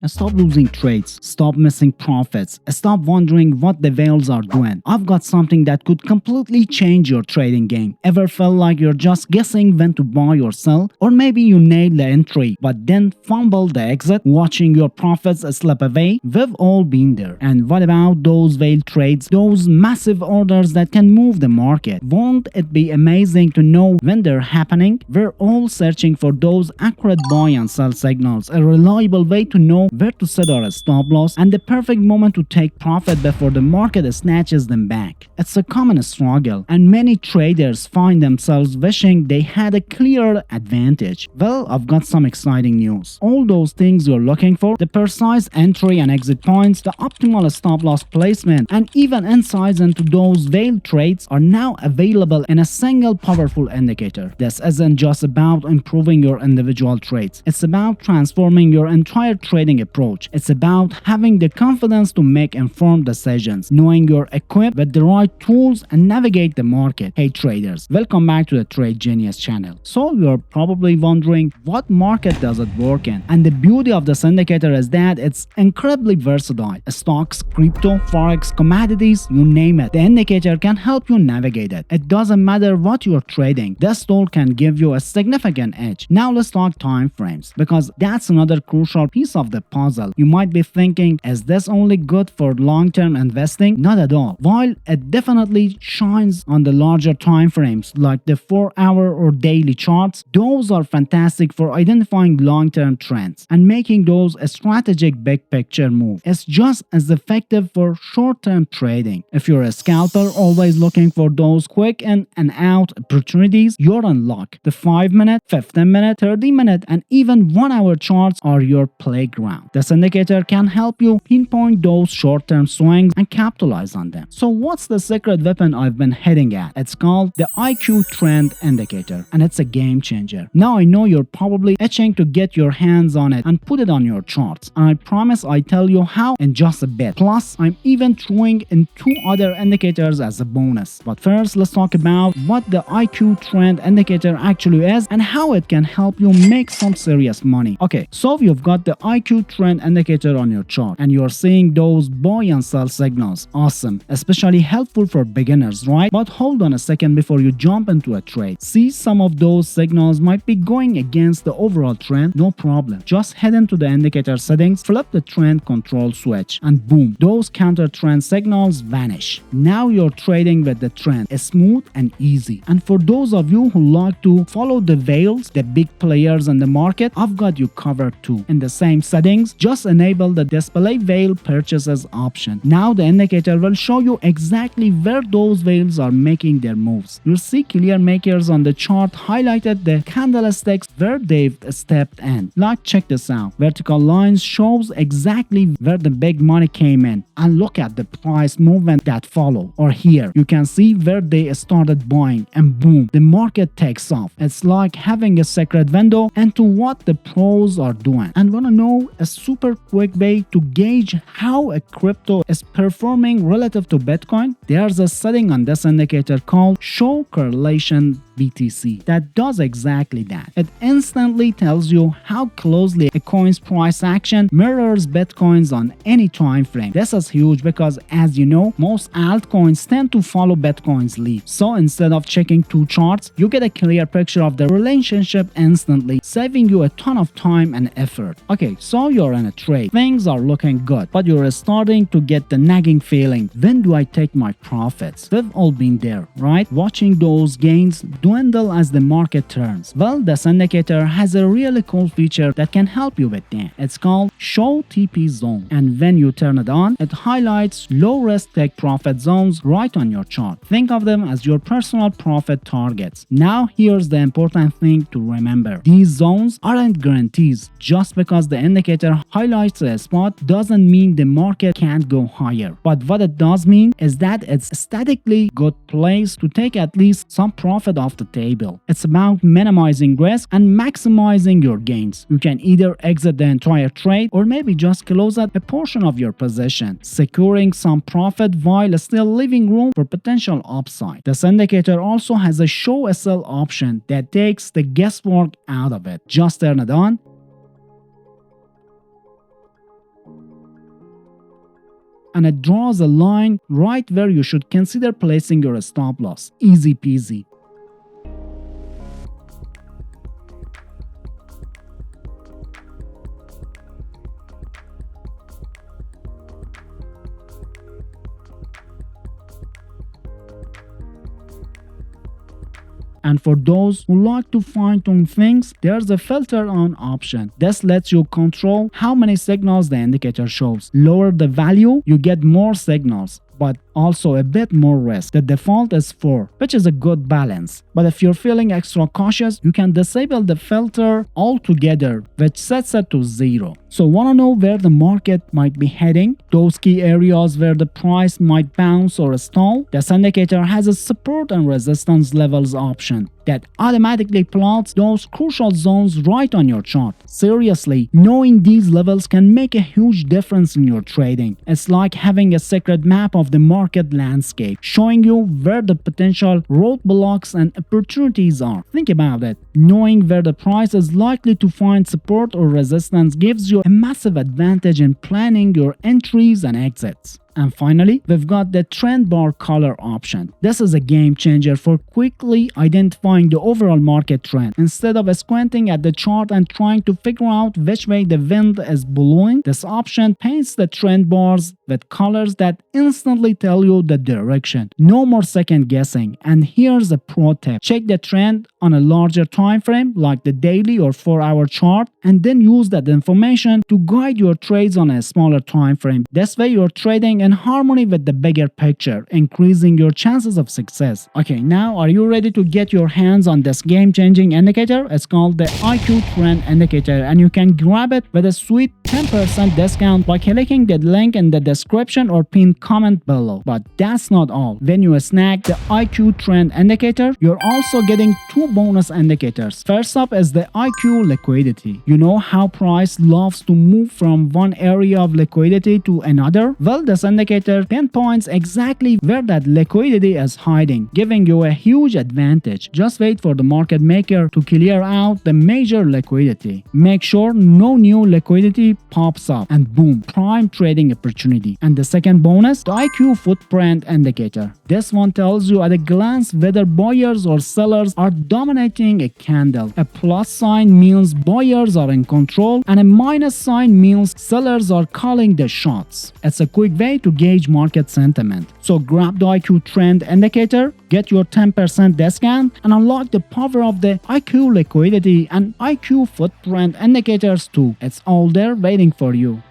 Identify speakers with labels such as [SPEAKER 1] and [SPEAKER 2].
[SPEAKER 1] Stop losing trades, stop missing profits, stop wondering what the whales are doing. I've got something that could completely change your trading game. Ever felt like you're just guessing when to buy or sell? Or maybe you nailed the entry but then fumbled the exit, watching your profits slip away? We've all been there. And what about those whale trades, those massive orders that can move the market? Won't it be amazing to know when they're happening? We're all searching for those accurate buy and sell signals, a reliable way to know where to set our stop loss, and the perfect moment to take profit before the market snatches them back. It's a common struggle, and many traders find themselves wishing they had a clear advantage. Well, I've got some exciting news. All those things you're looking for, the precise entry and exit points, the optimal stop loss placement, and even insights into those whale trades are now available in a single powerful indicator. This isn't just about improving your individual trades. It's about transforming your entire trading approach. It's about having the confidence to make informed decisions, knowing you're equipped with the right tools and navigate the market. Hey traders, welcome back to the TradeGenius channel. So you're probably wondering, what market does it work in? And the beauty of this indicator is that it's incredibly versatile. Stocks, crypto, forex, commodities, you name it. The indicator can help you navigate it. It doesn't matter what you're trading. This tool can give you a significant edge. Now let's talk time frames, because that's another crucial piece of the puzzle. You might be thinking, is this only good for long-term investing? Not at all. While it definitely shines on the larger time frames like the 4-hour or daily charts, those are fantastic for identifying long-term trends and making those a strategic big picture move. It's just as effective for short-term trading. If you're a scalper always looking for those quick in and out opportunities, you're in luck. The 5-minute, 15-minute, 30-minute, and even 1-hour charts are your playground. This indicator can help you pinpoint those short-term swings and capitalize on them. So what's the secret weapon I've been hitting at? It's called the IQ Trend Indicator, and it's a game changer. Now I know you're probably itching to get your hands on it and put it on your charts, and I promise I tell you how in just a bit. Plus, I'm even throwing in 2 other indicators as a bonus. But first, let's talk about what the IQ Trend Indicator actually is and how it can help you make some serious money. Okay, so you've got the IQ Trend Indicator on your chart and you're seeing those buy and sell signals. Awesome, especially helpful for beginners, right? But hold on a second before you jump into a trade. See, some of those signals might be going against the overall trend. No problem. Just head into the indicator settings, flip the trend control switch, and boom, those counter trend signals vanish. Now you're trading with the trend. It's smooth and easy. And for those of you who like to follow the whales, the big players in the market, I've got you covered too. In the same settings, just enable the display whale purchases option. Now the indicator will show you exactly where those whales are making their moves. You'll see clear makers on the chart highlighted the candlesticks where they've stepped in. Like, check this out. Vertical lines shows exactly where the big money came in, and look at the price movement that follow. Or here, you can see where they started buying, and boom, the market takes off. It's like having a secret window into what the pros are doing. And wanna know a super quick way to gauge how a crypto is performing relative to Bitcoin? There's a setting on this indicator called Show Correlation BTC that does exactly that. It instantly tells you how closely a coin's price action mirrors Bitcoin's on any time frame. This is huge because, as you know, most altcoins tend to follow Bitcoin's lead. So instead of checking 2 charts, you get a clear picture of the relationship instantly, saving you a ton of time and effort. Okay, so you're in a trade. Things are looking good, but you're starting to get the nagging feeling, when do I take my profits? We've all been there, right? Watching those gains dwindle as the market turns. Well, this indicator has a really cool feature that can help you with that. It's called Show TP Zone, and when you turn it on, it highlights low risk take profit zones right on your chart. Think of them as your personal profit targets. Now here's the important thing to remember. These zones aren't guarantees. Just because the indicator highlights a spot doesn't mean the market can't go higher. But what it does mean is that it's a statically good place to take at least some profit off the table. It's about minimizing risk and maximizing your gains. You can either exit the entire trade or maybe just close out a portion of your position, securing some profit while still leaving room for potential upside. This indicator also has a show SL option that takes the guesswork out of it. Just turn it on and it draws a line right where you should consider placing your stop loss. Easy peasy. And for those who like to fine-tune things, there's a filter on option. This lets you control how many signals the indicator shows. Lower the value, you get more signals, but also a bit more risk. The default is 4, which is a good balance. But if you're feeling extra cautious, you can disable the filter altogether, which sets it to 0. So wanna know where the market might be heading? Those key areas where the price might bounce or stall? This indicator has a support and resistance levels option that automatically plots those crucial zones right on your chart. Seriously, knowing these levels can make a huge difference in your trading. It's like having a secret map of the market landscape, showing you where the potential roadblocks and opportunities are. Think about it. Knowing where the price is likely to find support or resistance gives you a massive advantage in planning your entries and exits. And finally, we've got the trend bar color option. This is a game changer for quickly identifying the overall market trend. Instead of squinting at the chart and trying to figure out which way the wind is blowing, this option paints the trend bars with colors that instantly tell you the direction. No more second guessing. And here's a pro tip. Check the trend on a larger time frame like the daily or 4-hour chart, and then use that information to guide your trades on a smaller time frame. This way you're trading in harmony with the bigger picture, increasing your chances of success. Okay, now are you ready to get your hands on this game-changing indicator? It's called the IQ Trend Indicator, and you can grab it with a sweet 10% discount by clicking the link in the description or pinned comment below. But that's not all. When you snag the IQ Trend Indicator, you're also getting 2 bonus indicators. First up is the IQ Liquidity. You know how price loves to move from one area of liquidity to another? Well, this indicator pinpoints exactly where that liquidity is hiding, giving you a huge advantage. Just wait for the market maker to clear out the major liquidity. Make sure no new liquidity pops up, and boom, prime trading opportunity. And the second bonus, the IQ Footprint Indicator. This one tells you at a glance whether buyers or sellers are dominating a candle. A plus sign means buyers are in control, and a minus sign means sellers are calling the shots. It's a quick way to gauge market sentiment. So grab the IQ Trend Indicator, get your 10% discount, and unlock the power of the IQ Liquidity and IQ Footprint Indicators too. It's all there waiting for you.